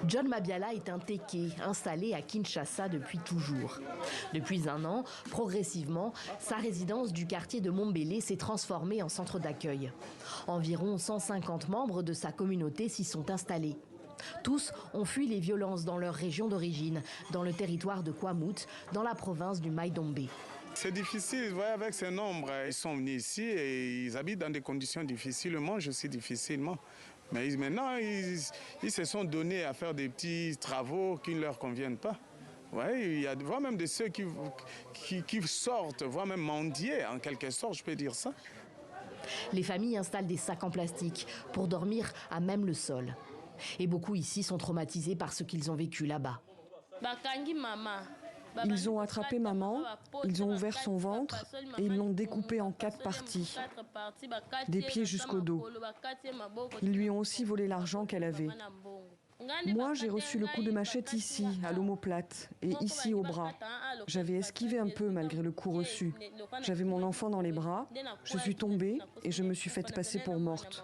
John Mabiala est un Téké installé à Kinshasa depuis toujours. Depuis un an, progressivement, sa résidence du quartier de Mombele s'est transformée en centre d'accueil. Environ 150 membres de sa communauté s'y sont installés. Tous ont fui les violences dans leur région d'origine, dans le territoire de Kwamouth, dans la province du Mai-Ndombe. C'est difficile, vous voyez, avec ces nombres, ils sont venus ici et ils habitent dans des conditions difficiles, ils mangent aussi difficilement. Mais maintenant, ils se sont donnés à faire des petits travaux qui ne leur conviennent pas. Ouais, il y a voire même de ceux qui sortent, voire même mendier, en quelque sorte, je peux dire ça. Les familles installent des sacs en plastique pour dormir à même le sol. Et beaucoup ici sont traumatisés par ce qu'ils ont vécu là-bas. Ils ont attrapé maman, ils ont ouvert son ventre et ils l'ont découpé en 4 parties, des pieds jusqu'au dos. Ils lui ont aussi volé l'argent qu'elle avait. Moi, j'ai reçu le coup de machette ici, à l'omoplate, et ici au bras. J'avais esquivé un peu malgré le coup reçu. J'avais mon enfant dans les bras, je suis tombée et je me suis faite passer pour morte.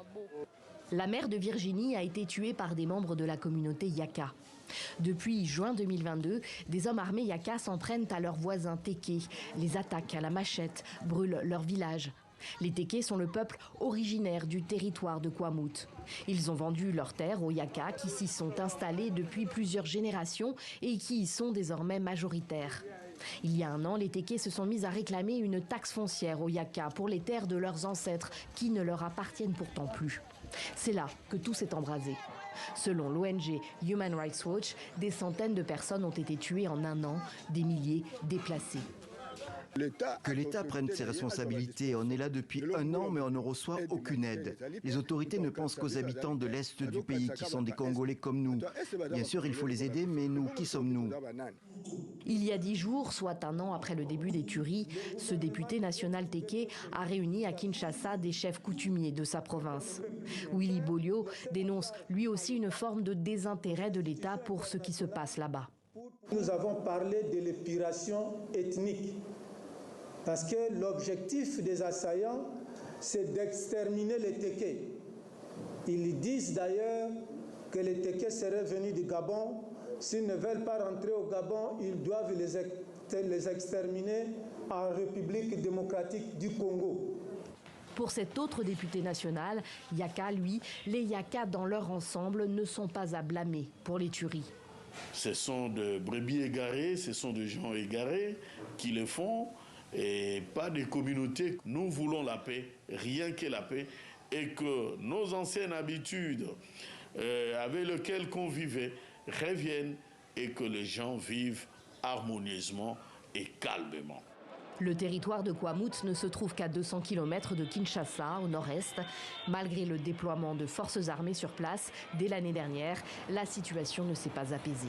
La mère de Virginie a été tuée par des membres de la communauté Yaka. Depuis juin 2022, des hommes armés Yaka s'en prennent à leurs voisins Téké, les attaquent à la machette, brûlent leur village. Les Téké sont le peuple originaire du territoire de Kwamouth. Ils ont vendu leurs terres aux Yaka qui s'y sont installés depuis plusieurs générations et qui y sont désormais majoritaires. Il y a un an, les Téké se sont mis à réclamer une taxe foncière aux Yaka pour les terres de leurs ancêtres qui ne leur appartiennent pourtant plus. C'est là que tout s'est embrasé. Selon l'ONG Human Rights Watch, des centaines de personnes ont été tuées en un an, des milliers déplacées. Que l'État prenne ses responsabilités. On est là depuis un an, mais on ne reçoit aucune aide. Les autorités ne pensent qu'aux habitants de l'Est du pays, qui sont des Congolais comme nous. Bien sûr, il faut les aider, mais nous, qui sommes-nous? Il y a 10 jours, soit un an après le début des tueries, ce député national Téké a réuni à Kinshasa des chefs coutumiers de sa province. Willy Bolio dénonce lui aussi une forme de désintérêt de l'État pour ce qui se passe là-bas. Nous avons parlé de l'épuration ethnique. Parce que l'objectif des assaillants, c'est d'exterminer les Téké. Ils disent d'ailleurs que les Téké seraient venus du Gabon. S'ils ne veulent pas rentrer au Gabon, ils doivent les exterminer en République démocratique du Congo. Pour cet autre député national, Yaka, lui, les Yaka dans leur ensemble ne sont pas à blâmer pour les tueries. Ce sont de brebis égarés, ce sont de gens égarés qui le font. Et pas des communautés. Nous voulons la paix, rien que la paix, et que nos anciennes habitudes avec lesquelles on vivait reviennent et que les gens vivent harmonieusement et calmement. Le territoire de Kwamouth ne se trouve qu'à 200 km de Kinshasa, au nord-est. Malgré le déploiement de forces armées sur place, dès l'année dernière, la situation ne s'est pas apaisée.